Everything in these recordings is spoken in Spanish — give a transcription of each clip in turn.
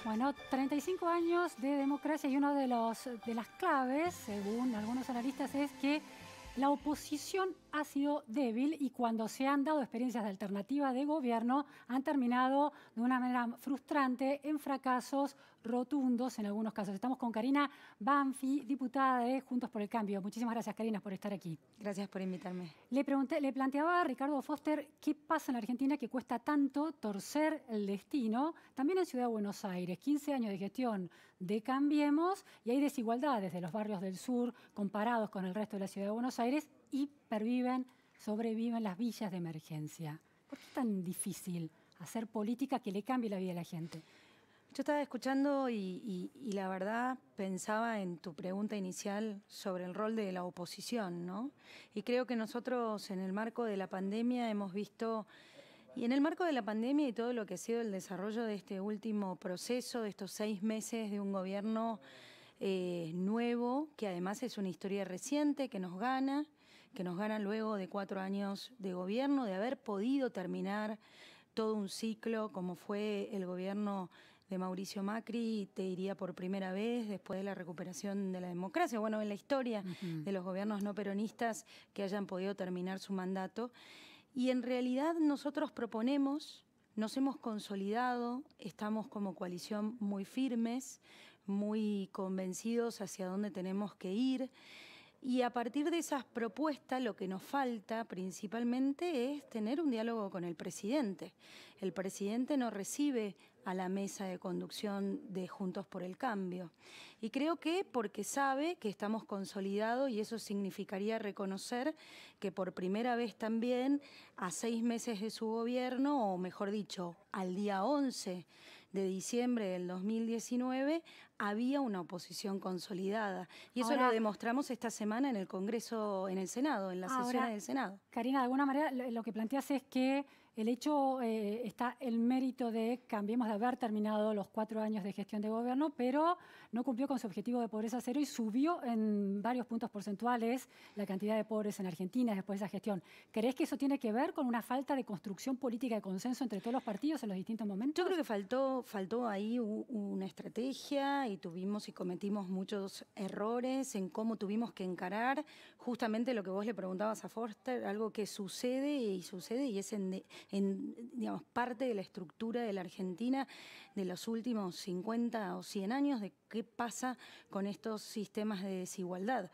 Bueno, 35 años de democracia y una de las claves, según algunos analistas, es que la oposición ha sido débil y cuando se han dado experiencias de alternativa de gobierno han terminado de una manera frustrante en fracasos rotundos en algunos casos. Estamos con Karina Banfi, diputada de Juntos por el Cambio. Muchísimas gracias, Karina, por estar aquí. Gracias por invitarme. Le planteaba a Ricardo Foster qué pasa en la Argentina que cuesta tanto torcer el destino, también en Ciudad de Buenos Aires. 15 años de gestión de Cambiemos y hay desigualdades de los barrios del sur comparados con el resto de la Ciudad de Buenos Aires y sobreviven las villas de emergencia. ¿Por qué es tan difícil hacer política que le cambie la vida a la gente? Yo estaba escuchando y la verdad pensaba en tu pregunta inicial sobre el rol de la oposición, ¿no? Y creo que nosotros en el marco de la pandemia hemos visto, y en el marco de la pandemia y todo lo que ha sido el desarrollo de este último proceso, de estos 6 meses de un gobierno nuevo, que además es una historia reciente, que nos gana luego de 4 años de gobierno, de haber podido terminar todo un ciclo como fue el gobierno de Mauricio Macri, te diría por primera vez después de la recuperación de la democracia, bueno, en la historia de los gobiernos no peronistas que hayan podido terminar su mandato. Y en realidad nosotros proponemos, nos hemos consolidado, estamos como coalición muy firmes, muy convencidos hacia dónde tenemos que ir. Y a partir de esas propuestas lo que nos falta principalmente es tener un diálogo con el presidente. El presidente no recibe a la mesa de conducción de Juntos por el Cambio. Y creo que porque sabe que estamos consolidados y eso significaría reconocer que por primera vez también a 6 meses de su gobierno, o mejor dicho, al día 11 de diciembre del 2019, había una oposición consolidada. Y eso lo demostramos esta semana en el Congreso, en el Senado, en las sesiones del Senado. Karina, de alguna manera lo que planteas es que el hecho está el mérito de Cambiemos de haber terminado los 4 años de gestión de gobierno, pero no cumplió con su objetivo de pobreza cero y subió en varios puntos porcentuales la cantidad de pobres en Argentina después de esa gestión. ¿Crees que eso tiene que ver con una falta de construcción política de consenso entre todos los partidos en los distintos momentos? Yo creo que faltó ahí una estrategia y tuvimos y cometimos muchos errores en cómo tuvimos que encarar justamente lo que vos le preguntabas a Foster, algo que sucede y es digamos, parte de la estructura de la Argentina de los últimos 50 o 100 años de qué pasa con estos sistemas de desigualdad.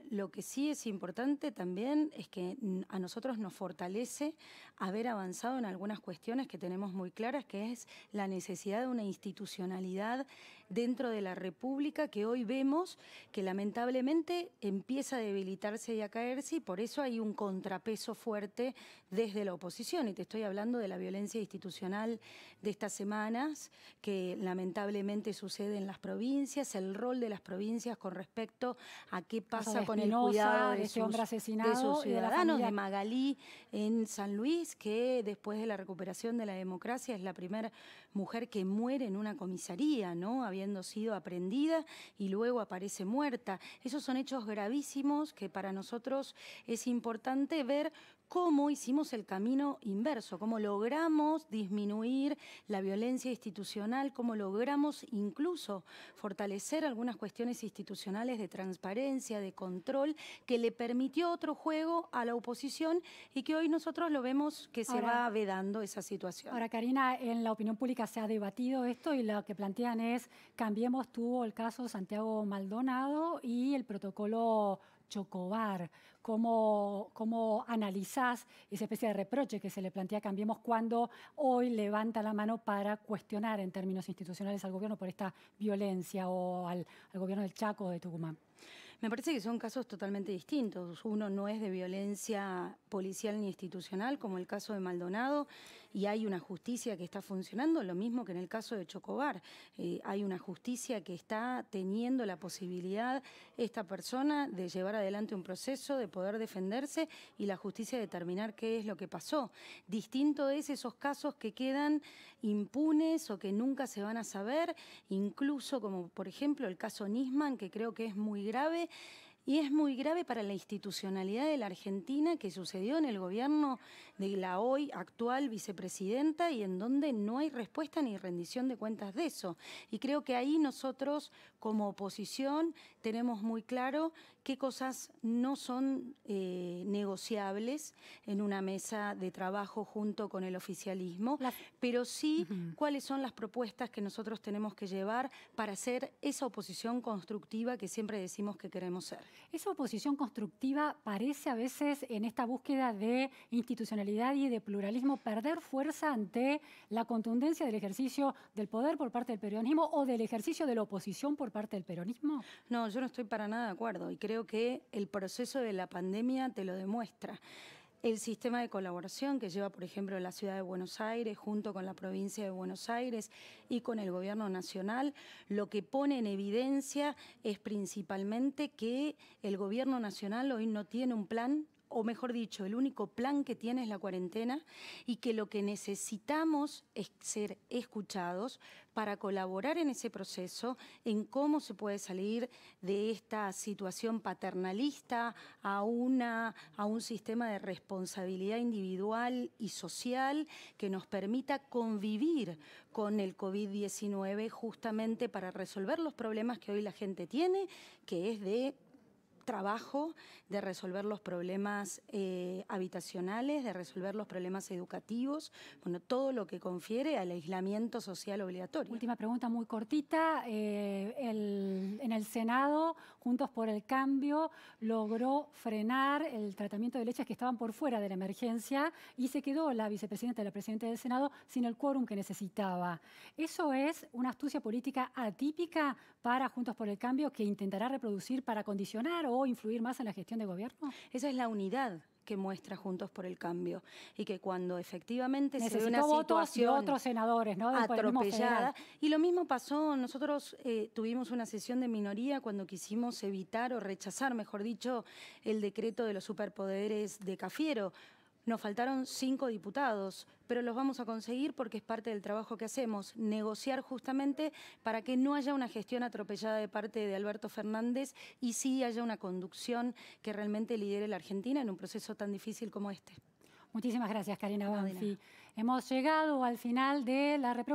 Lo que sí es importante también es que a nosotros nos fortalece haber avanzado en algunas cuestiones que tenemos muy claras, que es la necesidad de una institucionalidad dentro de la República que hoy vemos que lamentablemente empieza a debilitarse y a caerse y por eso hay un contrapeso fuerte desde la oposición. Y te estoy hablando de la violencia institucional de estas semanas que lamentablemente sucede en las provincias, el rol de las provincias con respecto a qué pasa con el cuidado de sus ciudadanos, de Magalí en San Luis, que después de la recuperación de la democracia es la primera mujer que muere en una comisaría, ¿no? Habiendo sido aprendida y luego aparece muerta. Esos son hechos gravísimos que para nosotros es importante ver cómo hicimos el camino inverso, cómo logramos disminuir la violencia institucional, cómo logramos incluso fortalecer algunas cuestiones institucionales de transparencia, de control, que le permitió otro juego a la oposición y que hoy nosotros lo vemos que se va vedando esa situación. Ahora, Karina, en la opinión pública se ha debatido esto y lo que plantean es, Cambiemos tuvo el caso Santiago Maldonado y el protocolo Chocobar. ¿Cómo analizás esa especie de reproche que se le plantea a Cambiemos cuando hoy levanta la mano para cuestionar en términos institucionales al gobierno por esta violencia o al gobierno del Chaco o de Tucumán? Me parece que son casos totalmente distintos. Uno no es de violencia policial ni institucional, como el caso de Maldonado, y hay una justicia que está funcionando, lo mismo que en el caso de Chocobar. Hay una justicia que está teniendo la posibilidad, esta persona, de llevar adelante un proceso, de poder defenderse, y la justicia determinar qué es lo que pasó. Distinto es esos casos que quedan impunes o que nunca se van a saber, incluso como, por ejemplo, el caso Nisman, que creo que es muy grave, Y es muy grave para la institucionalidad de la Argentina, que sucedió en el gobierno de la hoy actual vicepresidenta y en donde no hay respuesta ni rendición de cuentas de eso. Y creo que ahí nosotros, como oposición, tenemos muy claro qué cosas no son negociables en una mesa de trabajo junto con el oficialismo, pero sí cuáles son las propuestas que nosotros tenemos que llevar para hacer esa oposición constructiva que siempre decimos que queremos ser. Esa oposición constructiva parece a veces en esta búsqueda de institucionalidad y de pluralismo perder fuerza ante la contundencia del ejercicio del poder por parte del peronismo o del ejercicio de la oposición por parte del peronismo. No, yo no estoy para nada de acuerdo y creo que el proceso de la pandemia te lo demuestra. El sistema de colaboración que lleva, por ejemplo, la Ciudad de Buenos Aires junto con la provincia de Buenos Aires y con el Gobierno Nacional, lo que pone en evidencia es principalmente que el Gobierno Nacional hoy no tiene un plan, o mejor dicho, el único plan que tiene es la cuarentena y que lo que necesitamos es ser escuchados para colaborar en ese proceso, en cómo se puede salir de esta situación paternalista a un sistema de responsabilidad individual y social que nos permita convivir con el COVID-19 justamente para resolver los problemas que hoy la gente tiene, que es de trabajo, de resolver los problemas habitacionales, de resolver los problemas educativos, bueno, todo lo que confiere al aislamiento social obligatorio. Última pregunta muy cortita. En el Senado, Juntos por el Cambio logró frenar el tratamiento de leches que estaban por fuera de la emergencia y se quedó la vicepresidenta y la presidenta del Senado sin el quórum que necesitaba. ¿Eso es una astucia política atípica para Juntos por el Cambio que intentará reproducir para condicionar o influir más en la gestión de gobierno? Esa es la unidad que muestra Juntos por el Cambio y que cuando efectivamente se ve una votos de situación otros senadores, ¿no? atropellada. Y lo mismo pasó, nosotros tuvimos una sesión de minoría cuando quisimos evitar o rechazar, mejor dicho, el decreto de los superpoderes de Cafiero. Nos faltaron 5 diputados, pero los vamos a conseguir porque es parte del trabajo que hacemos, negociar justamente para que no haya una gestión atropellada de parte de Alberto Fernández y sí haya una conducción que realmente lidere la Argentina en un proceso tan difícil como este. Muchísimas gracias, Karina Banfi. Hemos llegado al final de la